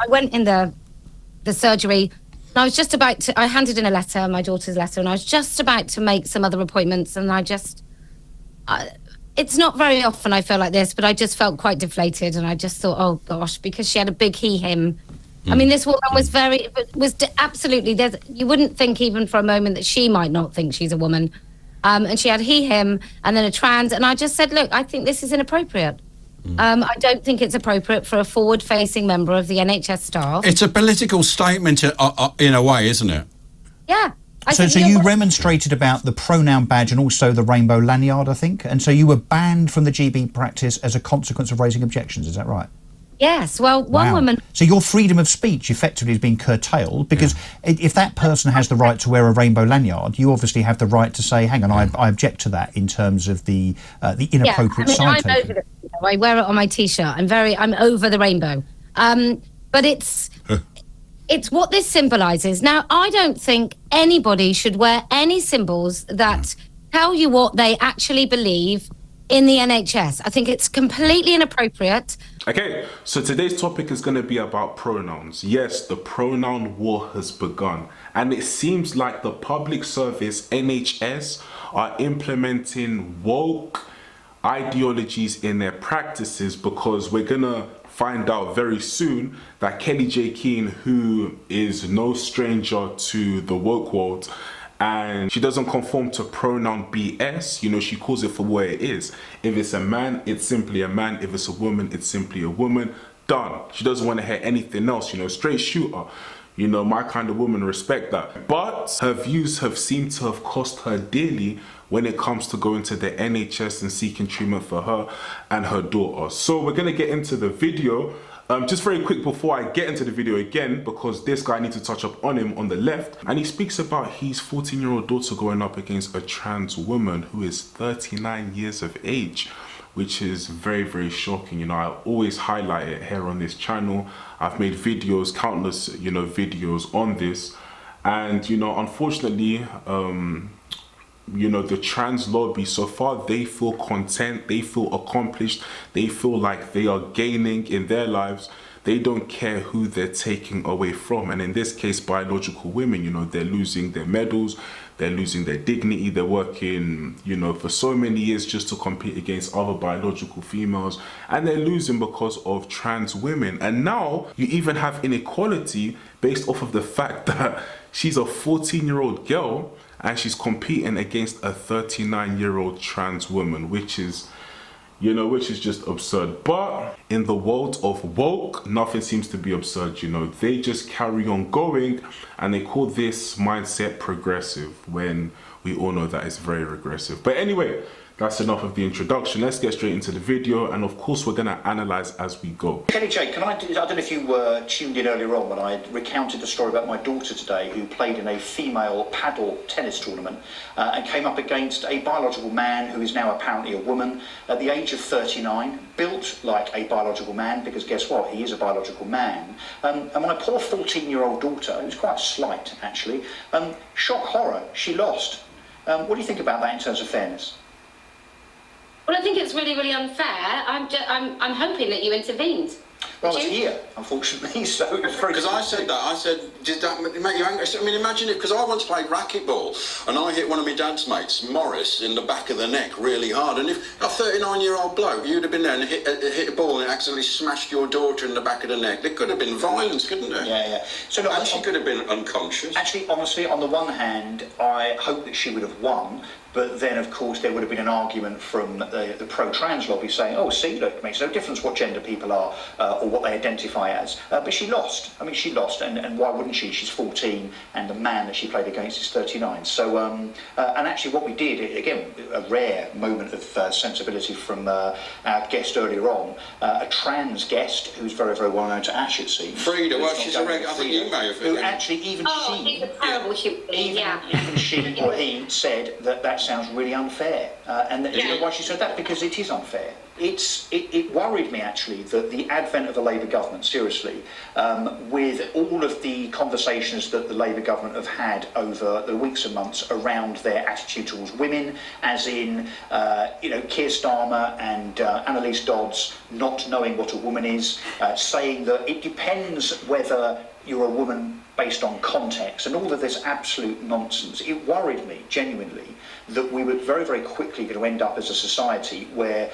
I went in the surgery, and I was just about to, I handed in a letter, my daughter's letter, and I was just about to make some other appointments, and it's not very often I feel like this, but I just felt quite deflated, and I just thought, oh gosh, because she had a big he-him. I mean, this woman was absolutely, you wouldn't think even for a moment that she might not think she's a woman. And she had he, him, and then a trans, and I just said, look, I think this is inappropriate. I don't think it's appropriate for a forward-facing member of the NHS staff. It's a political statement in a way, isn't it? Yeah. So you remonstrated about the pronoun badge and also the rainbow lanyard, I think, and so you were banned from the GB practice as a consequence of raising objections, is that right? Yes, well, one woman... So your freedom of speech effectively is being curtailed, because if that person has the right to wear a rainbow lanyard, you obviously have the right to say, hang on, I object to that in terms of the inappropriate side taking. I'm over the, I wear it on my T-shirt. I'm over the rainbow. But it's what this symbolises. Now, I don't think anybody should wear any symbols that tell you what they actually believe in the NHS. I think it's completely inappropriate. Okay, so today's topic is going to be about pronouns. Yes, the pronoun war has begun, and it seems like the public service NHS are implementing woke ideologies in their practices, because we're going to find out very soon that Kellie-Jay Keen, who is no stranger to the woke world, and she doesn't conform to pronoun BS. You know, she calls it for what it is. If it's a man, it's simply a man. If it's a woman, it's simply a woman. Done. She doesn't want to hear anything else, you know, straight shooter. You know, my kind of woman, respect that. But her views have seemed to have cost her dearly when it comes to going to the NHS and seeking treatment for her and her daughter. So we're going to get into the video. Just very quick before I get into the video again, because this guy, I need to touch up on him on the left, and he speaks about his 14-year-old daughter going up against a trans woman who is 39 years of age, which is very, very shocking. You know, I always highlight it here on this channel. I've made videos, countless, you know, videos on this, and, you know, unfortunately, you know, the trans lobby, so far they feel content, they feel accomplished, they feel like they are gaining in their lives. They don't care who they're taking away from, and in this case, biological women, you know, they're losing their medals, they're losing their dignity, they're working, you know, for so many years just to compete against other biological females, and they're losing because of trans women. And now you even have inequality based off of the fact that she's a 14-year-old girl and she's competing against a 39-year-old trans woman, which is, you know, which is just absurd. But in the world of woke, nothing seems to be absurd, you know. They just carry on going, and they call this mindset progressive, when we all know that it's very regressive. But anyway, that's enough of the introduction. Let's get straight into the video, and of course we're going to analyze as we go. Kellie-Jay, I don't know if you were tuned in earlier on when I recounted the story about my daughter today, who played in a female paddle tennis tournament and came up against a biological man who is now apparently a woman at the age of 39, built like a biological man, because guess what, he is a biological man. And my poor 14-year-old daughter, who's quite slight actually, shock horror, she lost. What do you think about that in terms of fairness? Well, I think it's really, really unfair. I'm hoping that you intervened. Well, it's here, unfortunately, so it's very... Because I said that, I said, did that make you angry? I mean, imagine it, because I once played racquetball, and I hit one of my dad's mates, Morris, in the back of the neck really hard, and if a 39-year-old bloke, you'd have been there and hit a ball and accidentally smashed your daughter in the back of the neck. There could have been violence, couldn't there? Yeah, yeah. So look, and she could have been unconscious. Actually, honestly, on the one hand, I hope that she would have won, but then, of course, there would have been an argument from the pro-trans lobby saying, oh, see, look, it makes no difference what gender people are or what they identify as. But she lost. I mean, she lost, and why wouldn't she? She's 14, and the man that she played against is 39. So, and actually what we did, again, a rare moment of sensibility from our guest earlier on, a trans guest who's very, very well known to Ash, it seems. Frida, well, she's a regular, I think you may have... Who actually, even she's a terrible human being, even she or he said that sounds really unfair. And you know why she said that? Because it is unfair. It worried me actually that the advent of the Labour government, seriously, with all of the conversations that the Labour government have had over the weeks and months around their attitude towards women, as in, Keir Starmer and Annalise Dodds not knowing what a woman is, saying that it depends whether you're a woman based on context, and all of this absolute nonsense. It worried me, genuinely, that we were very, very quickly going to end up as a society where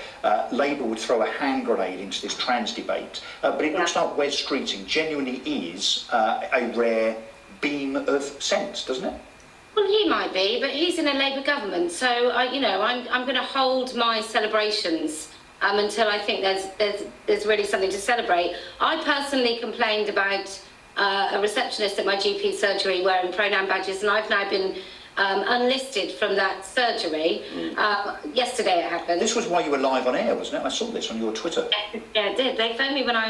Labour would throw a hand grenade into this trans debate. But it looks like Wes Streeting genuinely is a rare beam of sense, doesn't it? Well, he might be, but he's in a Labour government, so I'm going to hold my celebrations until I think there's really something to celebrate. I personally complained about a receptionist at my GP surgery wearing pronoun badges, and I've now been unlisted from that surgery. Yesterday it happened. This was why you were live on air, wasn't it? I saw this on your Twitter. Yeah, it did. They phoned me when I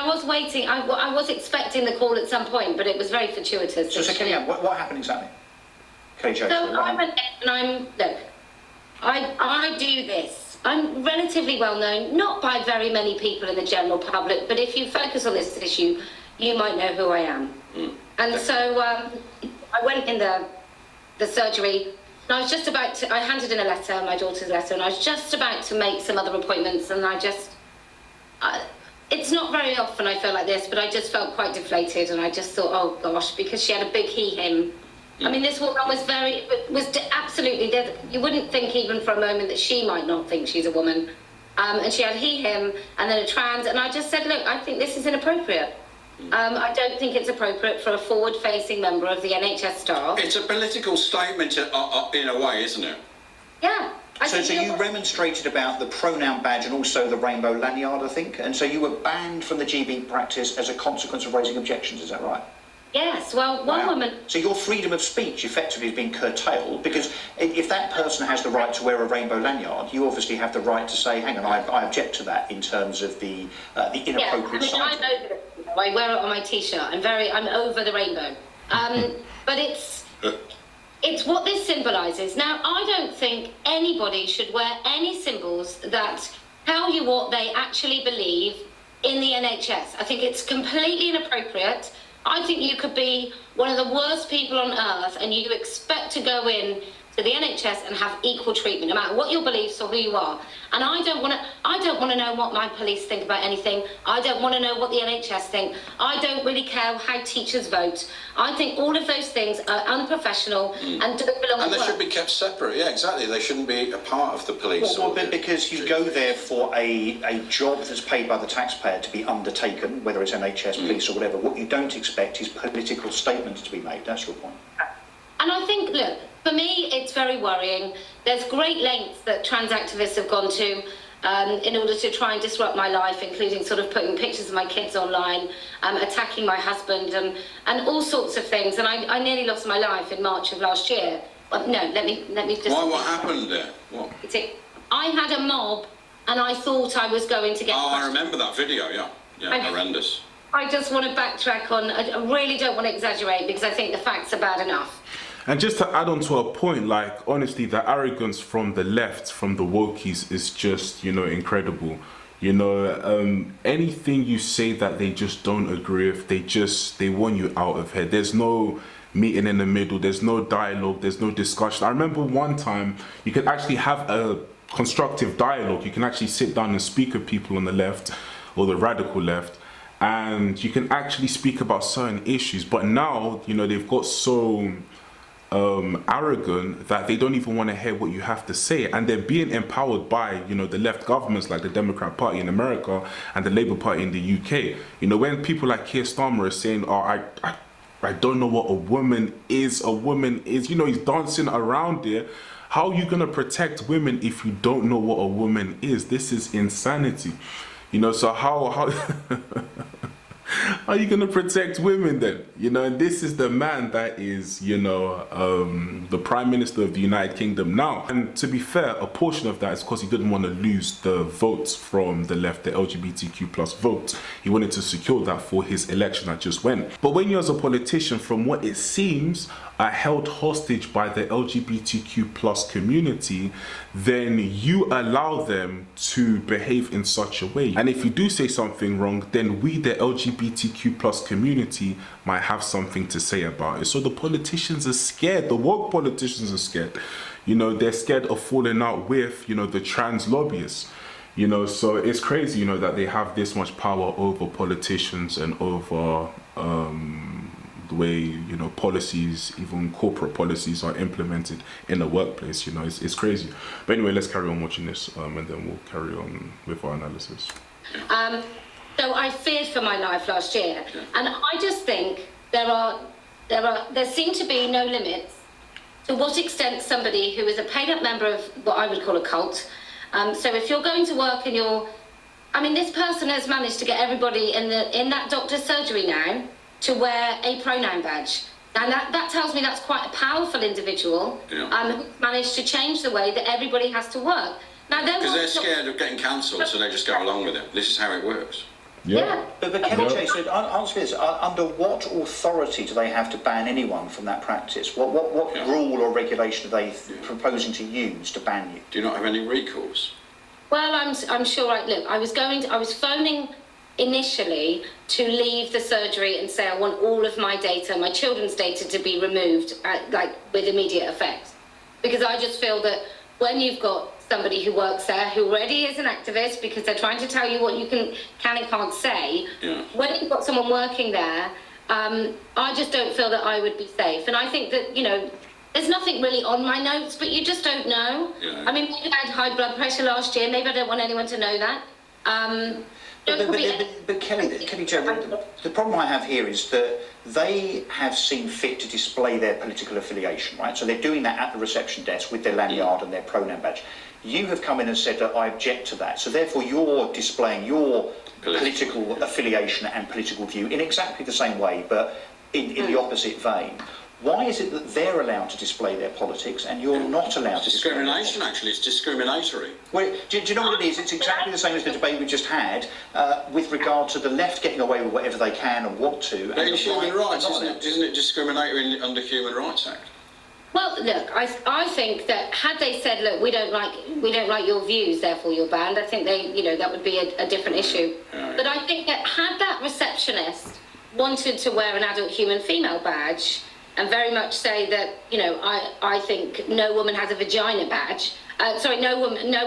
was waiting. I was expecting the call at some point, but it was very fortuitous. So Kellie-Anne, what happened exactly? Kellie-Jay, so I do this. I'm relatively well known, not by very many people in the general public, but if you focus on this issue, you might know who I am. And so I went in the surgery, and I was just about to, I handed in a letter, my daughter's letter, and I was just about to make some other appointments, and it's not very often I feel like this, but I just felt quite deflated, and I just thought, oh gosh, because she had a big he-him. I mean, this woman was absolutely, you wouldn't think even for a moment that she might not think she's a woman. And she had he-him, and then a trans, and I just said, look, I think this is inappropriate. I don't think it's appropriate for a forward-facing member of the NHS staff. It's a political statement in a way, isn't it? Yeah. So you remonstrated about the pronoun badge and also the rainbow lanyard, I think, and so you were banned from the GB practice as a consequence of raising objections, is that right? Yes, well, one woman... So your freedom of speech effectively has been curtailed, because if that person has the right to wear a rainbow lanyard, you obviously have the right to say, hang on, I object to that in terms of the inappropriate side. I'm over it. I wear it on my T-shirt. I'm over the rainbow. But it's what this symbolises. Now, I don't think anybody should wear any symbols that tell you what they actually believe in the NHS. I think it's completely inappropriate. I think you could be one of the worst people on earth and you expect to go in to the NHS and have equal treatment, no matter what your beliefs or who you are. And I don't want to know what my police think about anything. I don't want to know what the NHS think. I don't really care how teachers vote. I think all of those things are unprofessional and don't belong And at they work. should be kept separate, yeah, exactly. They shouldn't be a part of the police. Well, because you go there for a job that's paid by the taxpayer to be undertaken, whether it's NHS, police or whatever. What you don't expect is political statements to be made. That's your point. And I think, look, for me, it's very worrying. There's great lengths that trans activists have gone to in order to try and disrupt my life, including sort of putting pictures of my kids online, attacking my husband, and all sorts of things. And I nearly lost my life in March of last year. Well, no, let me just... Why? What happened there? What? I had a mob, and I thought I was going to get... Oh, I remember that video, yeah. Yeah, horrendous. I just want to backtrack on... I really don't want to exaggerate, because I think the facts are bad enough. And just to add on to a point, like, honestly, the arrogance from the left, from the wokies, is just, incredible. Anything you say that they just don't agree with, they want you out of here. There's no meeting in the middle, there's no dialogue, there's no discussion. I remember one time you could actually have a constructive dialogue. You can actually sit down and speak with people on the left or the radical left, and you can actually speak about certain issues. But now, they've got so arrogant that they don't even want to hear what you have to say, and they're being empowered by the left governments like the Democrat Party in America and the Labour Party in the UK. When people like Keir Starmer are saying, oh, I don't know what a woman is, he's dancing around it. How are you going to protect women if you don't know what a woman is? This is insanity. So how are you going to protect women then? And this is the man that is, the Prime Minister of the United Kingdom now. And to be fair, a portion of that is because he didn't want to lose the votes from the left, the LGBTQ plus votes. He wanted to secure that for his election that just went. But when you're as a politician, from what it seems, are held hostage by the LGBTQ plus community, then you allow them to behave in such a way. And if you do say something wrong, then we, the LGBTQ plus community, might have something to say about it. So the politicians are scared, the woke politicians are scared. You know, they're scared of falling out with, you know, the trans lobbyists. You know, so it's crazy, you know, that they have this much power over politicians and over the way, you know, policies, even corporate policies, are implemented in the workplace. You know, it's crazy. But anyway, let's carry on watching this, and then we'll carry on with our analysis. So I feared for my life last year, and I just think there seem to be no limits to what extent somebody who is a paid-up member of what I would call a cult. So if you're going to work and this person has managed to get everybody in that doctor's surgery now to wear a pronoun badge. And that tells me that's quite a powerful individual who managed to change the way that everybody has to work. Now, because they're scared of getting cancelled, so they just go along with it. This is how it works. Yeah. But Kellie-Jay, so answer this, under what authority do they have to ban anyone from that practice? What rule or regulation are they proposing to use to ban you? Do you not have any recourse? Well, I'm sure. Look, I was phoning initially to leave the surgery and say I want all of my data, my children's data, to be removed, with immediate effect, because I just feel that when you've got somebody who works there who already is an activist, because they're trying to tell you what you can and can't say, when you've got someone working there, I just don't feel that I would be safe. And I think that, you know, there's nothing really on my notes, but you just don't know. I mean, maybe I had high blood pressure last year, maybe I don't want anyone to know that. But Kellie-Jay, the problem I have here is that they have seen fit to display their political affiliation, right? So they're doing that at the reception desk with their lanyard and their pronoun badge. You have come in and said that I object to that. So therefore you're displaying your political affiliation and political view in exactly the same way, but in the opposite vein. Why is it that they're allowed to display their politics and you're not allowed to? Discrimination, actually. It's discriminatory. Well, do you know what it is? It's exactly the same as the debate we just had with regard to the left getting away with whatever they can and want to. But in human rights, isn't it discriminatory under Human Rights Act? Well, look, I think that had they said, look, we don't like your views, therefore you're banned, I think that would be a different issue. But I think that had that receptionist wanted to wear an adult human female badge and very much say that, you know, I think no woman has a vagina badge. No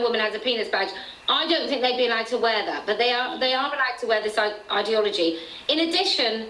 woman has a penis badge. I don't think they'd be allowed to wear that, but they are allowed to wear this ideology. In addition,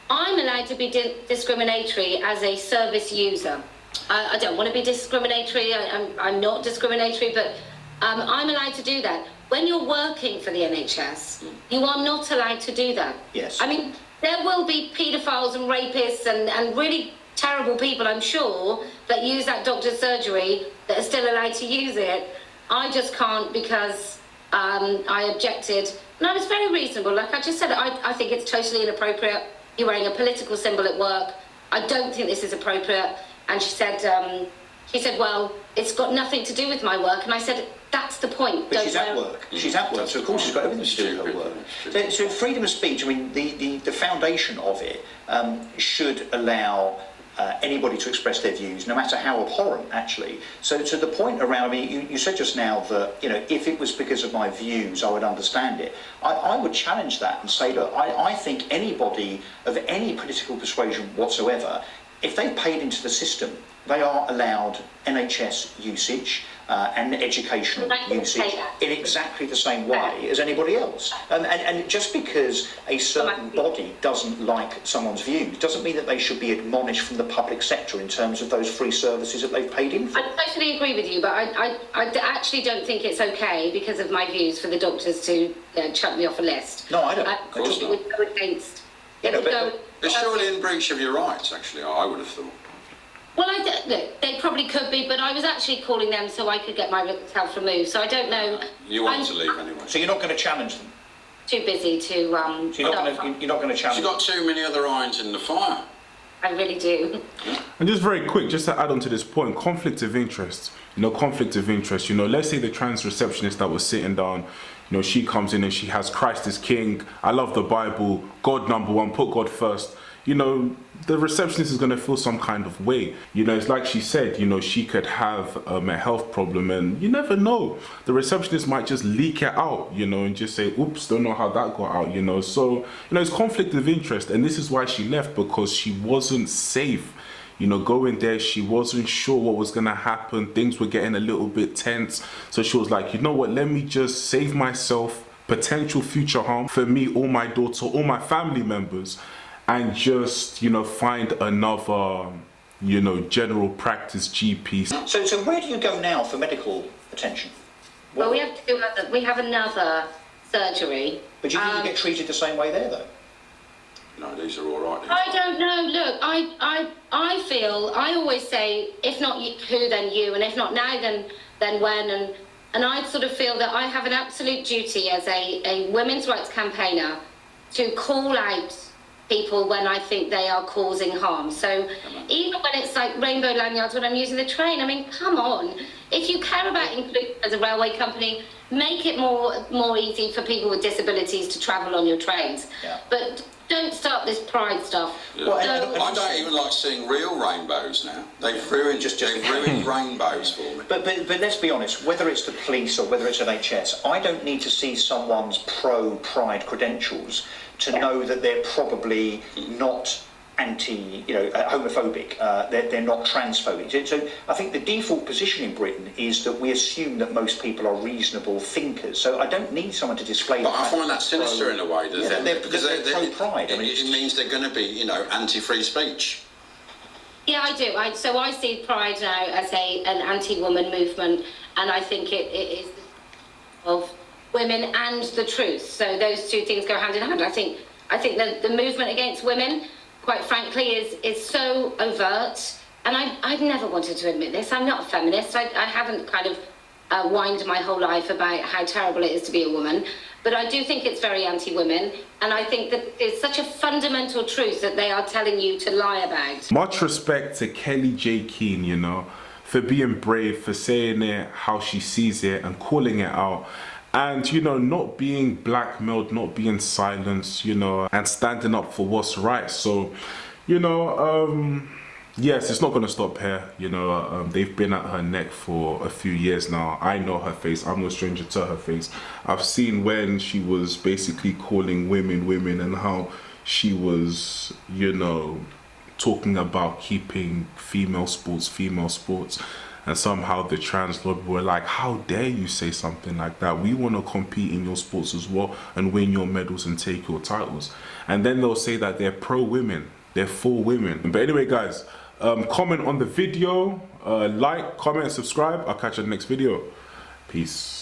I'm allowed to be discriminatory as a service user. I don't want to be discriminatory. I'm not discriminatory, but I'm allowed to do that. When you're working for the NHS, you are not allowed to do that. Yes. I mean, there will be paedophiles and rapists and really terrible people, I'm sure, that use that doctor's surgery that are still allowed to use it. I just can't because I objected. And I was very reasonable. Like I just said, I think it's totally inappropriate. You're wearing a political symbol at work. I don't think this is appropriate. And she said, well, it's got nothing to do with my work. And I said, that's the point. But she's at work. She's at work, so of course she's got everything to do with her work. So freedom of speech, I mean, the foundation of it should allow anybody to express their views, no matter how abhorrent, actually. So to the point around, I mean, you said just now that, you know, if it was because of my views, I would understand it. I would challenge that and say, look, I think anybody of any political persuasion whatsoever, if they paid into the system, they are allowed NHS usage and educational usage in exactly the same way as anybody else. And just because a certain body doesn't like someone's views doesn't mean that they should be admonished from the public sector in terms of those free services that they've paid in for. I totally agree with you, but I actually don't think it's okay because of my views for the doctors to chuck me off a list. No, I don't. I think it would go against. It's surely in breach of your rights, actually, I would have thought. Well, look, they probably could be, but I was actually calling them so I could get myself removed. So I don't know. You want to leave anyway. So you're not going to challenge them? Too busy to. So you're not going to challenge. You've got too many other irons in the fire. I really do. And just very quick, just to add on to this point, conflict of interest. Conflict of interest. Let's say the trans receptionist that was sitting down, You know, she comes in and she has Christ is King, I love the Bible, God number one, put God first. You know, the receptionist is going to feel some kind of way. You know, it's like she said, you know, she could have a health problem, and you never know. The receptionist might just leak it out, you know, and just say, oops, don't know how that got out, you know. So, you know, it's conflict of interest, and this is why she left, because she wasn't safe. You know, going there, she wasn't sure what was going to happen. Things were getting a little bit tense. So she was like, you know what, let me just save myself potential future harm for me or my daughter or my family members, and just, you know, find another, you know, general practice GP. So where do you go now for medical attention? Well, we have to do another surgery. But do you think you get treated the same way there, though? No, these are all right. I don't know. Look, I feel, I always say, if not who, then you, and if not now, then when, and I sort of feel that I have an absolute duty as a women's rights campaigner to call out people when I think they are causing harm. So even when it's like rainbow lanyards when I'm using the train, I mean, come on. If you care about inclusion as a railway company, make it more easy for people with disabilities to travel on your trains. Yeah. But don't start this pride stuff. Yeah. Well, I don't even like seeing real rainbows now. They've ruined rainbows for me. But let's be honest, whether it's the police or whether it's NHS, I don't need to see someone's pro-pride credentials to know that they're probably not homophobic, they're not transphobic. So I think the default position in Britain is that we assume that most people are reasonable thinkers. So I don't need someone to display But I find that sinister in a way, because they're pro-pride. I mean, it means they're going to be, you know, anti-free speech. Yeah, I do. So I see Pride now as an anti-woman movement, and I think it is of women and the truth. So those two things go hand in hand. I think that the movement against women, quite frankly, is so overt, and I've never wanted to admit this. I'm not a feminist. I haven't kind of whined my whole life about how terrible it is to be a woman, but I do think it's very anti-women, and I think that it's such a fundamental truth that they are telling you to lie about. Much respect to Kellie-Jay Keen, you know, for being brave, for saying it how she sees it and calling it out. And, you know, not being blackmailed, not being silenced, you know, and standing up for what's right. So, you know, yes, it's not going to stop here. You know, they've been at her neck for a few years now. I know her face. I'm no stranger to her face. I've seen when she was basically calling women and how she was, you know, talking about keeping female sports. And somehow the trans lobby were like, how dare you say something like that? We want to compete in your sports as well and win your medals and take your titles. And then they'll say that they're pro-women, they're for women. But anyway, guys, comment on the video, like, comment, subscribe. I'll catch you in the next video. Peace.